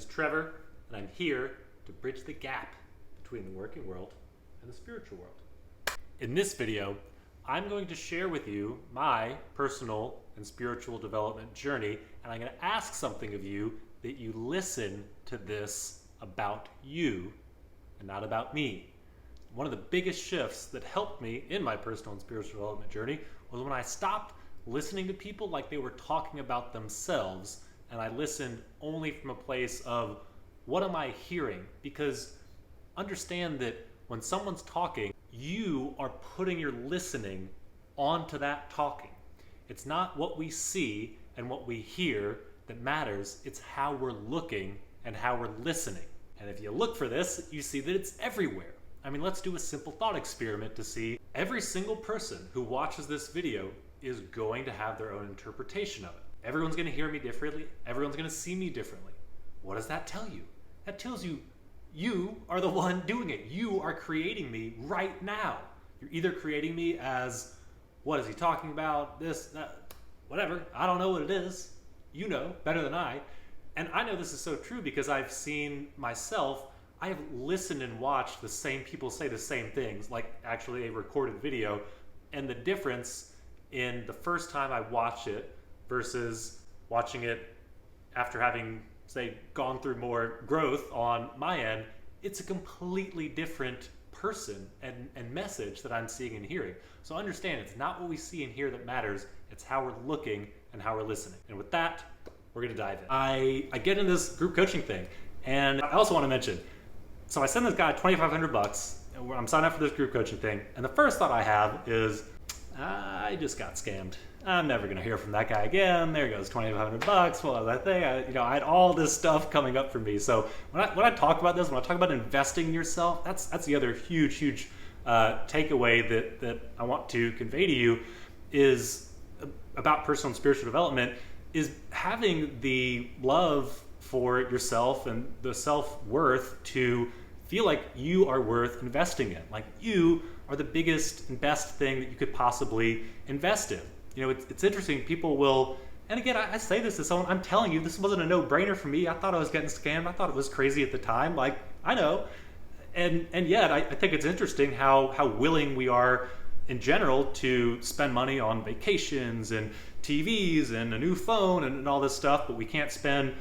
is Trevor, and I'm here to bridge the gap between the working world and the spiritual world. In this video, I'm going to share with you my personal and spiritual development journey, and I'm going to ask something of you that you listen to this about you and not about me. One of the biggest shifts that helped me in my personal and spiritual development journey was when I stopped listening to people like they were talking about themselves, and I listened only from a place of, what am I hearing? Because understand that when someone's talking, you are putting your listening onto that talking. It's not what we see and what we hear that matters, it's how we're looking and how we're listening. And if you look for this, you see that it's everywhere. I mean, let's do a simple thought experiment to see every single person who watches this video is going to have their own interpretation of it. Everyone's going to hear me differently. Everyone's going to see me differently. What does that tell you? That tells you you are the one doing it. You are creating me right now. You're either creating me as, what is he talking about? This, that, whatever. I don't know what it is. You know better than I. And I know this is so true because I've seen myself. I have listened and watched the same people say the same things, like actually a recorded video, and the difference in the first time I watch it versus watching it after having, say, gone through more growth on my end, it's a completely different person and message that I'm seeing and hearing. So understand, it's not what we see and hear that matters, it's how we're looking and how we're listening. And with that, we're gonna dive in. I get in this group coaching thing, and I also wanna mention, so I send this guy $2,500, and I'm signing up for this group coaching thing, and the first thought I have is, I just got scammed. I'm never gonna hear from that guy again. There goes $2,500. What was that thing? I had all this stuff coming up for me. So when I talk about this, when I talk about investing in yourself, that's the other huge takeaway that I want to convey to you is about personal and spiritual development, is having the love for yourself and the self-worth to feel like you are worth investing in. Like you are the biggest and best thing that you could possibly invest in. You know, it's interesting, people will, and again, I say this to someone, I'm telling you, this wasn't a no-brainer for me. I thought I was getting scammed. I thought it was crazy at the time. Like, I know. And yet, I think it's interesting how willing we are in general to spend money on vacations and TVs and a new phone and all this stuff, but we can't spend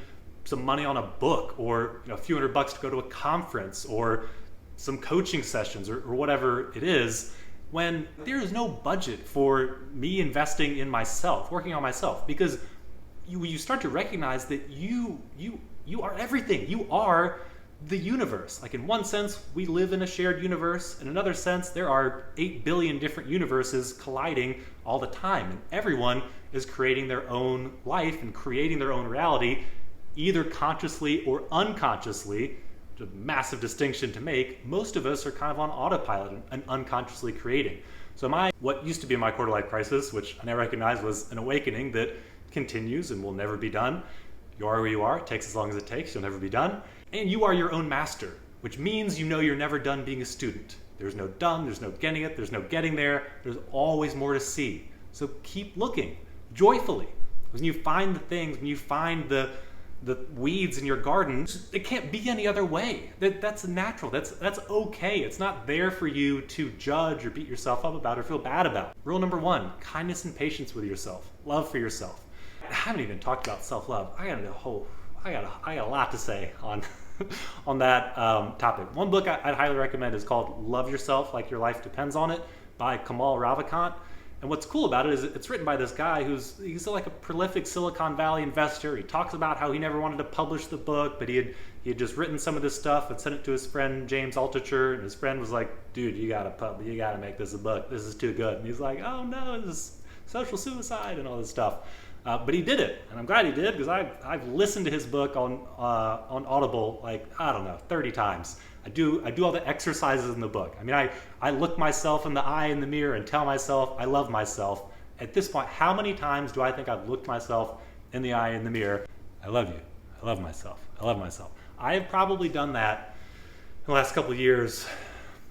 some money on a book or a few $100 to go to a conference or some coaching sessions or whatever it is, when there is no budget for me investing in myself, working on myself, because you start to recognize that you are everything. You are the universe. Like in one sense, we live in a shared universe. In another sense, there are 8 billion different universes colliding all the time, and everyone is creating their own life and creating their own reality, either consciously or unconsciously. A massive distinction to make. Most of us are kind of on autopilot and unconsciously creating. So what used to be my quarter-life crisis, which I now recognize was an awakening that continues and will never be done. You are where you are. It takes as long as it takes. You'll never be done. And you are your own master, which means you know you're never done being a student. There's no done. There's no getting it. There's no getting there. There's always more to see. So keep looking joyfully. When you find the things, when you find the weeds in your garden, it can't be any other way. That's natural. That's okay. It's not there for you to judge or beat yourself up about or feel bad about. Rule number 1, kindness and patience with yourself. Love for yourself. I haven't even talked about self-love. I got a lot to say on on that topic. One book I'd highly recommend is called Love Yourself Like Your Life Depends on It by Kamal Ravikant. And what's cool about it is it's written by this guy he's like a prolific Silicon Valley investor. He talks about how he never wanted to publish the book, but he had just written some of this stuff and sent it to his friend James Altucher, and his friend was like, "Dude, you gotta make this a book. This is too good." And he's like, "Oh no, this is social suicide and all this stuff." But he did it, and I'm glad he did because I've listened to his book on Audible like, I don't know, 30 times. I do all the exercises in the book. I mean, I look myself in the eye in the mirror and tell myself I love myself. At this point, how many times do I think I've looked myself in the eye in the mirror? I love you. I love myself. I love myself. I have probably done that in the last couple of years.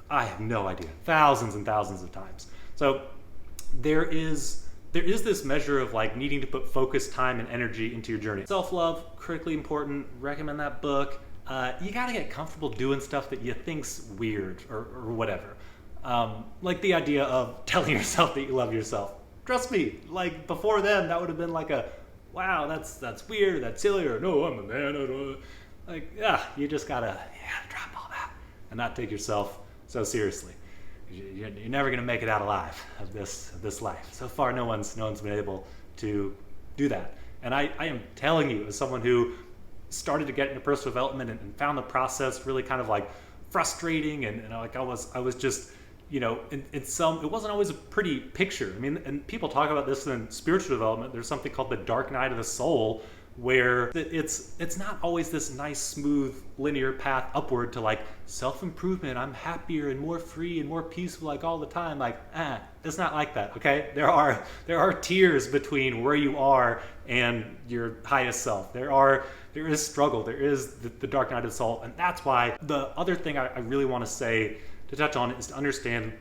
I have no idea. Thousands and thousands of times. So there is there is this measure of like needing to put focus, time, and energy into your journey. Self-love, critically important, recommend that book. You gotta get comfortable doing stuff that you think's weird or whatever. Like the idea of telling yourself that you love yourself. Trust me, like before then, that would have been like a, wow, that's weird, that's silly, or no, I'm a man. Like, yeah, you just gotta drop all that and not take yourself so seriously. You're never gonna make it out alive of this life. So far, no one's been able to do that. And I am telling you, as someone who started to get into personal development and found the process really kind of like frustrating, and like I was just, it wasn't always a pretty picture. I mean, and people talk about this in spiritual development. There's something called the dark night of the soul, where it's not always this nice, smooth, linear path upward to like self-improvement. I'm happier and more free and more peaceful like all the time. Like, it's not like that, okay? There are tiers between where you are and your highest self. There is struggle. There is the dark night of the soul. And that's why the other thing I really want to say, to touch on, is to understand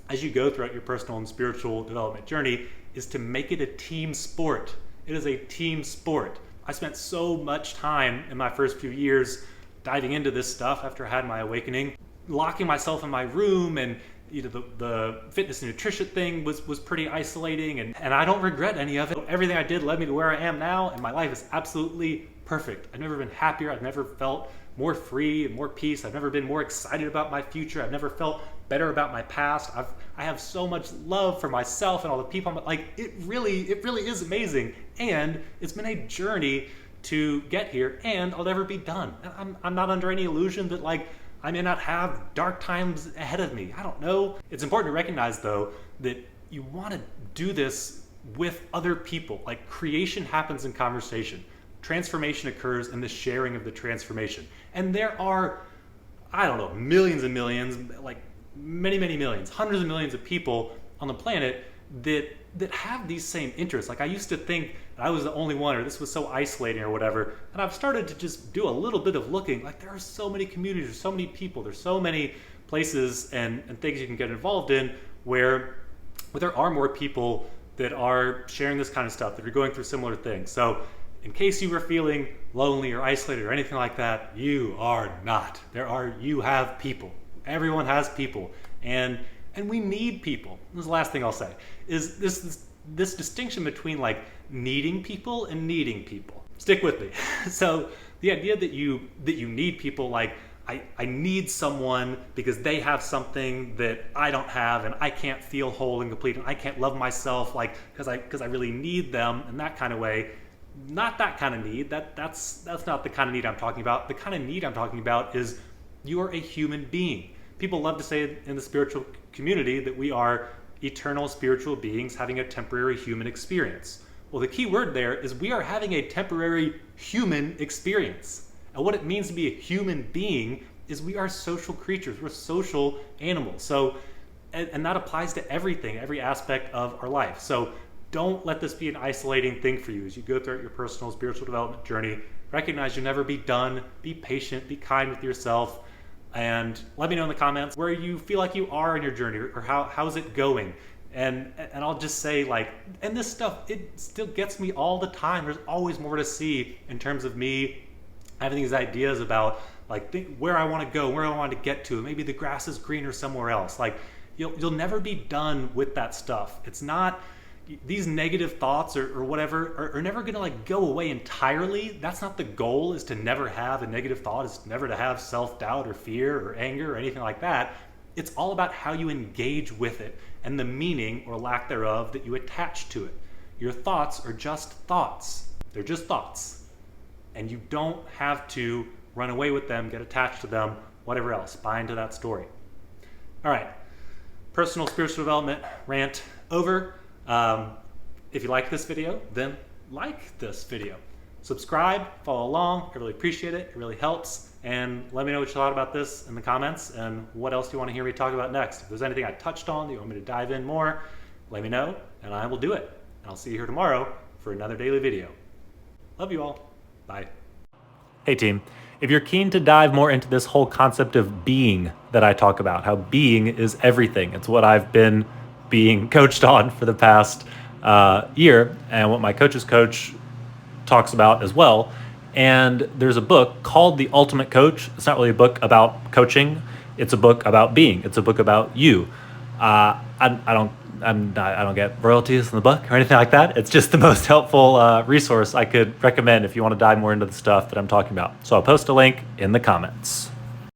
as you go throughout your personal and spiritual development journey, is to make it a team sport. It is a team sport. I spent so much time in my first few years diving into this stuff after I had my awakening, locking myself in my room, and the fitness and nutrition thing was pretty isolating, and I don't regret any of it. Everything I did led me to where I am now, and my life is absolutely perfect. I've never been happier. I've never felt more free and more peace. I've never been more excited about my future. I've never felt better about my past. I have so much love for myself and all the people. Like, it really is amazing. And it's been a journey to get here, and I'll never be done. I'm not under any illusion that like I may not have dark times ahead of me. I don't know. It's important to recognize though that you want to do this with other people. Like, creation happens in conversation. Transformation occurs in the sharing of the transformation. And there are, I don't know, millions and millions, like many millions, hundreds of millions of people on the planet that have these same interests. Like, I used to think that I was the only one, or this was so isolating or whatever. And I've started to just do a little bit of looking. Like, there are so many communities, there's so many people, there's so many places and things you can get involved in where there are more people that are sharing this kind of stuff, that are going through similar things. So in case you were feeling lonely or isolated or anything like that, you are not. You have people. Everyone has people. And we need people. This is the last thing I'll say, is this distinction between like needing people and needing people. Stick with me. So the idea that you need people, like I need someone because they have something that I don't have, and I can't feel whole and complete, and I can't love myself like because I really need them in that kind of way. Not that kind of need. That's not the kind of need I'm talking about. The kind of need I'm talking about is you are a human being. People love to say in the spiritual community that we are eternal spiritual beings having a temporary human experience. Well, the key word there is we are having a temporary human experience. And what it means to be a human being is we are social creatures. We're social animals. So, and that applies to everything, every aspect of our life. So don't let this be an isolating thing for you as you go through your personal spiritual development journey. Recognize you'll never be done. Be patient. Be kind with yourself. And let me know in the comments where you feel like you are in your journey, or how's it going. And I'll just say, like, and this stuff, it still gets me all the time. There's always more to see in terms of me having these ideas about like where I want to go, where I want to get to. Maybe the grass is greener somewhere else. Like, you'll never be done with that stuff. It's not, these negative thoughts or whatever are never gonna like go away entirely. That's not the goal, is to never have a negative thought, is never to have self-doubt or fear or anger or anything like that. It's all about how you engage with it and the meaning or lack thereof that you attach to it. Your thoughts are just thoughts. They're just thoughts. And you don't have to run away with them, get attached to them, whatever else. Buy into that story. All right, personal spiritual development rant over. If you like this video, then like this video. Subscribe, follow along. I really appreciate it. It really helps. And let me know what you thought about this in the comments, and what else you want to hear me talk about next. If there's anything I touched on that you want me to dive in more, let me know and I will do it. And I'll see you here tomorrow for another daily video. Love you all. Bye. Hey team, if you're keen to dive more into this whole concept of being that I talk about, how being is everything. It's what I've been being coached on for the past year, and what my coach's coach talks about as well. And there's a book called The Ultimate Coach. It's not really a book about coaching. It's a book about being. It's a book about you. I don't get royalties in the book or anything like that. It's just the most helpful resource I could recommend if you want to dive more into the stuff that I'm talking about. So I'll post a link in the comments.